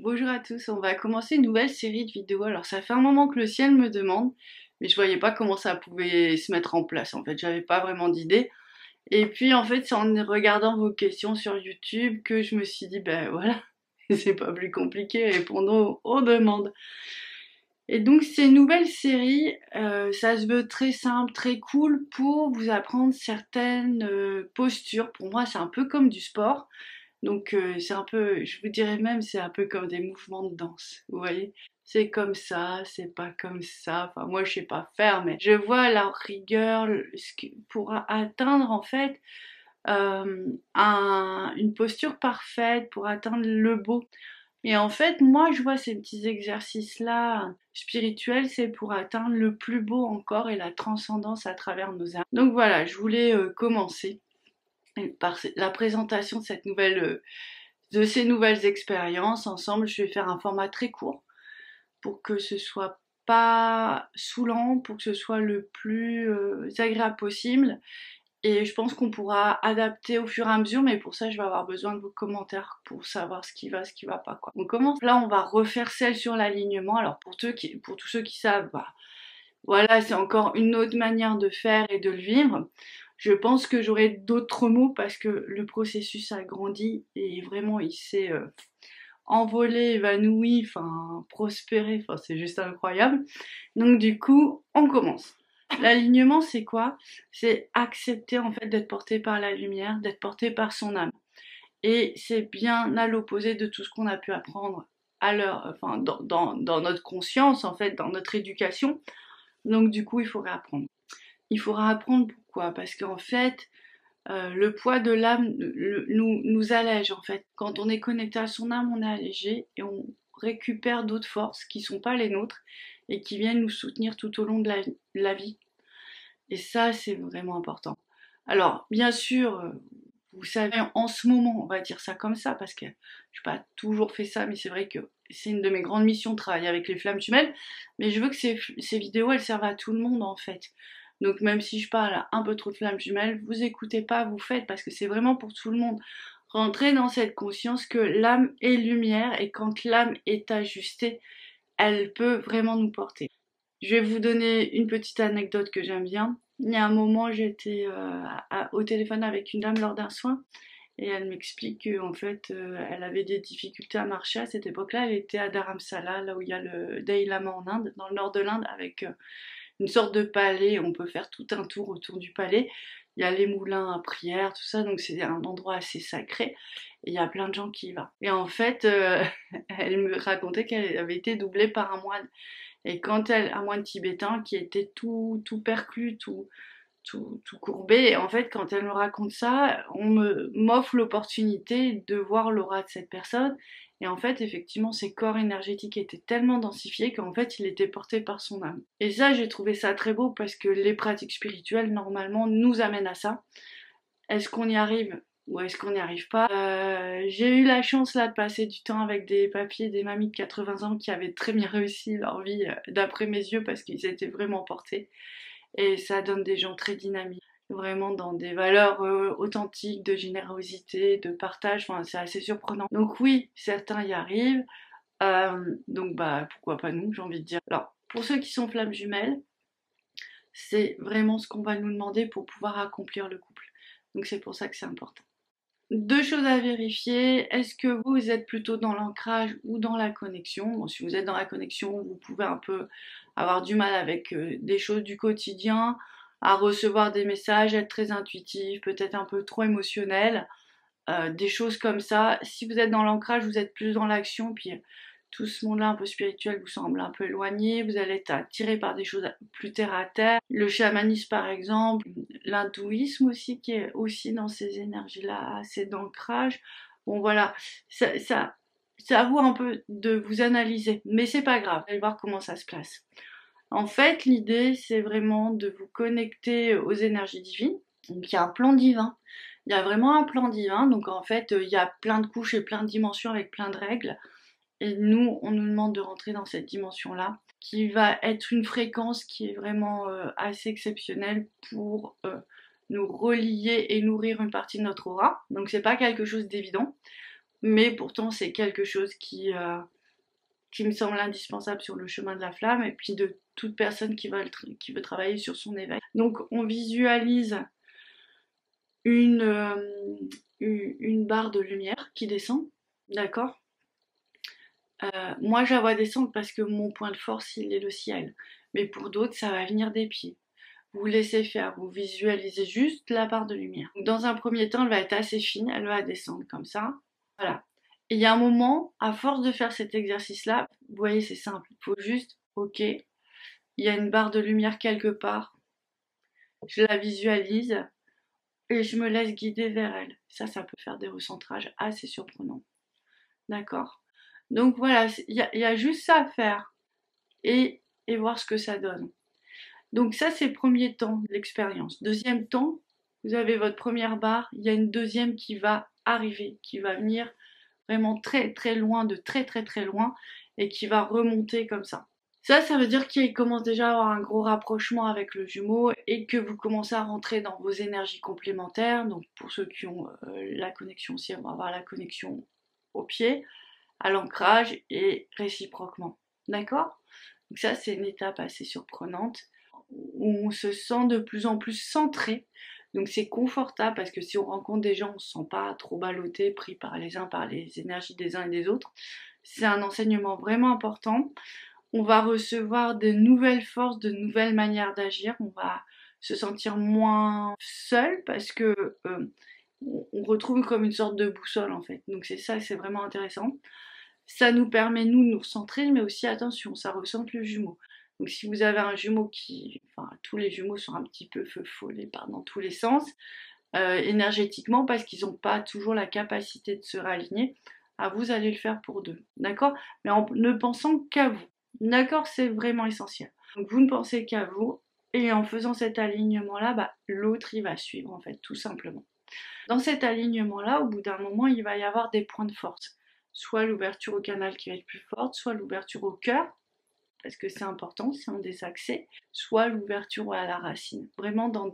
Bonjour à tous, on va commencer une nouvelle série de vidéos. Alors ça fait un moment que le ciel me demande, mais je voyais pas comment ça pouvait se mettre en place en fait, j'avais pas vraiment d'idée. Et puis en fait c'est en regardant vos questions sur YouTube que je me suis dit ben voilà, c'est pas plus compliqué, répondons aux demandes. Et donc ces nouvelles séries, ça se veut très simple, très cool pour vous apprendre certaines postures. Pour moi c'est un peu comme du sport. Donc c'est un peu, je vous dirais même, c'est un peu comme des mouvements de danse, vous voyez? C'est comme ça, c'est pas comme ça. Enfin, moi, je sais pas faire, mais je vois à la rigueur pour atteindre en fait une posture parfaite, pour atteindre le beau. Et en fait, moi, je vois ces petits exercices-là spirituels, c'est pour atteindre le plus beau encore et la transcendance à travers nos âmes. Donc voilà, je voulais commencer par la présentation de de ces nouvelles expériences. Ensemble, je vais faire un format très court pour que ce soit pas saoulant, pour que ce soit le plus agréable possible. Et je pense qu'on pourra adapter au fur et à mesure, mais pour ça, je vais avoir besoin de vos commentaires pour savoir ce qui va pas, quoi. On commence. Là, on va refaire celle sur l'alignement. Alors, pour tous ceux qui savent, bah, voilà, c'est encore une autre manière de faire et de le vivre. Je pense que j'aurai d'autres mots parce que le processus a grandi et vraiment il s'est envolé, évanoui, enfin prospéré, enfin c'est juste incroyable. Donc du coup, on commence. L'alignement, c'est quoi? C'est accepter en fait d'être porté par la lumière, d'être porté par son âme. Et c'est bien à l'opposé de tout ce qu'on a pu apprendre à l'heure, enfin dans notre conscience, en fait, dans notre éducation. Donc du coup, il faut réapprendre. Il faut réapprendre pourquoi? Parce qu'en fait, le poids de l'âme nous allège en fait. Quand on est connecté à son âme, on est allégé et on récupère d'autres forces qui sont pas les nôtres et qui viennent nous soutenir tout au long de la vie. Et ça, c'est vraiment important. Alors, bien sûr, vous savez, en ce moment, on va dire ça comme ça, parce que je n'ai pas toujours fait ça, mais c'est vrai que c'est une de mes grandes missions de travailler avec les flammes jumelles. Mais je veux que ces vidéos, elles servent à tout le monde, en fait. Donc, même si je parle un peu trop de flammes jumelles, vous écoutez pas, vous faites, parce que c'est vraiment pour tout le monde. Rentrez dans cette conscience que l'âme est lumière, et quand l'âme est ajustée, elle peut vraiment nous porter. Je vais vous donner une petite anecdote que j'aime bien. Il y a un moment, j'étais au téléphone avec une dame lors d'un soin et elle m'explique qu'en fait, elle avait des difficultés à marcher à cette époque-là. Elle était à Dharamsala, là où il y a le Dalai Lama en Inde, dans le nord de l'Inde, avec une sorte de palais. On peut faire tout un tour autour du palais. Il y a les moulins à prière, tout ça, donc c'est un endroit assez sacré. Et il y a plein de gens qui y vont. Et en fait, elle me racontait qu'elle avait été doublée par un moine. Et quand elle, un moine tibétain qui était tout perclus, tout courbé, et en fait, quand elle me raconte ça, m'offre l'opportunité de voir l'aura de cette personne. Et en fait, effectivement, ses corps énergétiques étaient tellement densifiés qu'en fait, il était porté par son âme. Et ça, j'ai trouvé ça très beau parce que les pratiques spirituelles, normalement, nous amènent à ça. Est-ce qu'on y arrive ou est-ce qu'on n'y arrive pas? J'ai eu la chance là de passer du temps avec des papiers, des mamies de 80 ans qui avaient très bien réussi leur vie d'après mes yeux parce qu'ils étaient vraiment portés. Et ça donne des gens très dynamiques, vraiment dans des valeurs authentiques de générosité, de partage. Enfin, c'est assez surprenant. Donc oui, certains y arrivent. Donc bah pourquoi pas nous, j'ai envie de dire. Alors pour ceux qui sont flammes jumelles, c'est vraiment ce qu'on va nous demander pour pouvoir accomplir le couple. Donc c'est pour ça que c'est important. Deux choses à vérifier. Est-ce que vous êtes plutôt dans l'ancrage ou dans la connexion? Bon, si vous êtes dans la connexion, vous pouvez un peu avoir du mal avec des choses du quotidien, à recevoir des messages, être très intuitif, peut-être un peu trop émotionnel, des choses comme ça. Si vous êtes dans l'ancrage, vous êtes plus dans l'action, puis tout ce monde-là un peu spirituel vous semble un peu éloigné, vous allez être attiré par des choses plus terre à terre. Le chamanisme par exemple, l'hindouisme aussi qui est aussi dans ces énergies-là, assez d'ancrage. Bon voilà, c'est à vous un peu de vous analyser, mais c'est pas grave, vous allez voir comment ça se place. En fait, l'idée c'est vraiment de vous connecter aux énergies divines. Donc il y a un plan divin. Il y a vraiment un plan divin, donc en fait il y a plein de couches et plein de dimensions avec plein de règles. Et nous, on nous demande de rentrer dans cette dimension-là, qui va être une fréquence qui est vraiment assez exceptionnelle pour nous relier et nourrir une partie de notre aura. Donc c'est pas quelque chose d'évident. mais pourtant c'est quelque chose qui me semble indispensable sur le chemin de la flamme et puis de toute personne qui veut travailler sur son éveil. Donc on visualise une, une barre de lumière qui descend, d'accord. Moi je la vois descendre parce que mon point de force il est le ciel, mais pour d'autres ça va venir des pieds. Vous laissez faire, vous visualisez juste la barre de lumière. Dans un premier temps elle va être assez fine, elle va descendre comme ça, voilà. Et il y a un moment, à force de faire cet exercice-là, vous voyez c'est simple, il faut juste, ok, il y a une barre de lumière quelque part, je la visualise et je me laisse guider vers elle. Ça peut faire des recentrages assez surprenants. D'accord. Donc voilà, y a juste ça à faire et voir ce que ça donne. Donc ça, c'est le premier temps de l'expérience. Deuxième temps, vous avez votre première barre, il y a une deuxième qui va arriver, qui va venir vraiment très très loin, de très très très loin, et qui va remonter comme ça. Ça veut dire qu'il commence déjà à avoir un gros rapprochement avec le jumeau et que vous commencez à rentrer dans vos énergies complémentaires. Donc pour ceux qui ont la connexion aussi, on va avoir la connexion au pied, à l'ancrage et réciproquement. D'accord? Donc ça, c'est une étape assez surprenante où on se sent de plus en plus centré. Donc c'est confortable parce que si on rencontre des gens, on ne se sent pas trop ballotté, pris par les uns, par les énergies des uns et des autres. C'est un enseignement vraiment important. On va recevoir de nouvelles forces, de nouvelles manières d'agir. On va se sentir moins seul parce que on retrouve comme une sorte de boussole en fait. Donc c'est ça, c'est vraiment intéressant. Ça nous permet nous de nous recentrer, mais aussi attention, ça recentre le jumeau. Donc si vous avez un jumeau enfin tous les jumeaux sont un petit peu feu follet par dans tous les sens, énergétiquement parce qu'ils n'ont pas toujours la capacité de se réaligner. Ah, vous allez le faire pour deux, d'accord? Mais en ne pensant qu'à vous. D'accord, c'est vraiment essentiel. Donc vous ne pensez qu'à vous, et en faisant cet alignement-là, bah, l'autre il va suivre en fait, tout simplement. Dans cet alignement-là, au bout d'un moment, il va y avoir des points de force. Soit l'ouverture au canal qui va être plus forte, soit l'ouverture au cœur, parce que c'est important, c'est un des accès, soit l'ouverture à la racine. Vraiment dans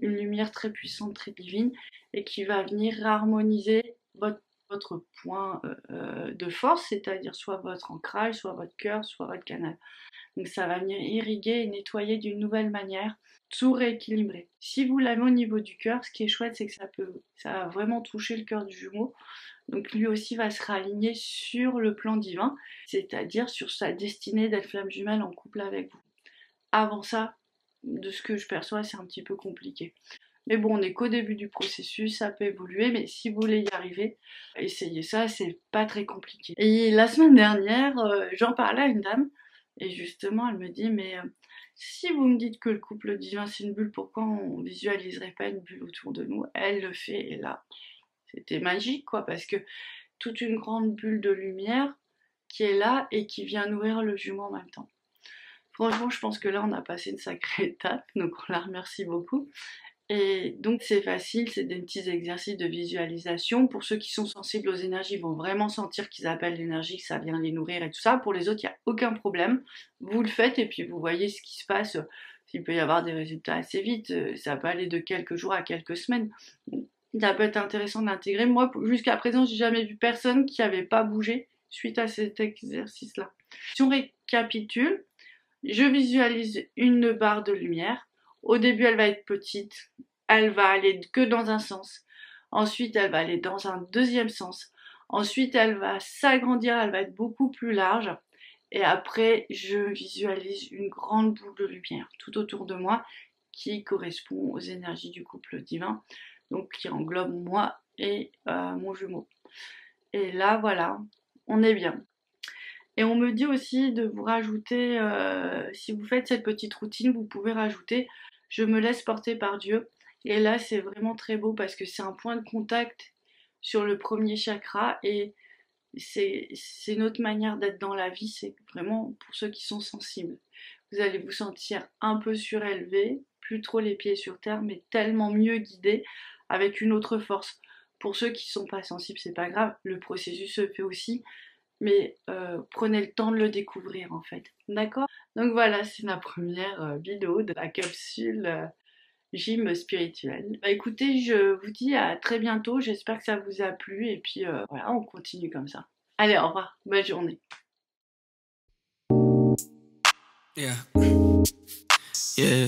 une lumière très puissante, très divine, et qui va venir harmoniser votre point de force, c'est-à-dire soit votre ancrage, soit votre cœur, soit votre canal. Donc ça va venir irriguer et nettoyer d'une nouvelle manière, tout rééquilibrer. Si vous l'avez au niveau du cœur, ce qui est chouette, c'est que ça va vraiment toucher le cœur du jumeau. Donc lui aussi va se réaligner sur le plan divin, c'est-à-dire sur sa destinée d'être flamme jumelle en couple avec vous. Avant ça, de ce que je perçois, c'est un petit peu compliqué. Mais bon, on n'est qu'au début du processus, ça peut évoluer, mais si vous voulez y arriver, essayez ça, c'est pas très compliqué. Et la semaine dernière, j'en parlais à une dame, et justement, elle me dit, mais si vous me dites que le couple divin c'est une bulle, pourquoi on visualiserait pas une bulle autour de nous? Elle le fait, et là, c'était magique, quoi, parce que toute une grande bulle de lumière qui est là et qui vient nourrir le jumeau en même temps. Franchement, je pense que là, on a passé une sacrée étape, donc on la remercie beaucoup. Et donc c'est facile, c'est des petits exercices de visualisation. Pour ceux qui sont sensibles aux énergies, ils vont vraiment sentir qu'ils appellent l'énergie, que ça vient les nourrir et tout ça. Pour les autres, il n'y a aucun problème. Vous le faites et puis vous voyez ce qui se passe. Il peut y avoir des résultats assez vite. Ça peut aller de quelques jours à quelques semaines. Ça peut être intéressant d'intégrer. Moi, jusqu'à présent, j'ai jamais vu personne qui n'avait pas bougé suite à cet exercice-là. Si on récapitule, je visualise une barre de lumière. Au début, elle va être petite. Elle va aller que dans un sens. Ensuite, elle va aller dans un deuxième sens. Ensuite, elle va s'agrandir. Elle va être beaucoup plus large. Et après, je visualise une grande boule de lumière tout autour de moi qui correspond aux énergies du couple divin. Donc, qui englobe moi et mon jumeau. Et là, voilà, on est bien. Et on me dit aussi de vous rajouter, si vous faites cette petite routine, vous pouvez rajouter je me laisse porter par Dieu. Et là, c'est vraiment très beau parce que c'est un point de contact sur le premier chakra et c'est une autre manière d'être dans la vie. C'est vraiment pour ceux qui sont sensibles. Vous allez vous sentir un peu surélevé, plus trop les pieds sur terre, mais tellement mieux guidé avec une autre force. Pour ceux qui sont pas sensibles, c'est pas grave, le processus se fait aussi mais prenez le temps de le découvrir en fait. D'accord? Donc voilà, c'est ma première vidéo de la capsule gym spirituel. Bah écoutez, je vous dis à très bientôt, j'espère que ça vous a plu et puis voilà, on continue comme ça. Allez, au revoir, bonne journée. Yeah. Yeah.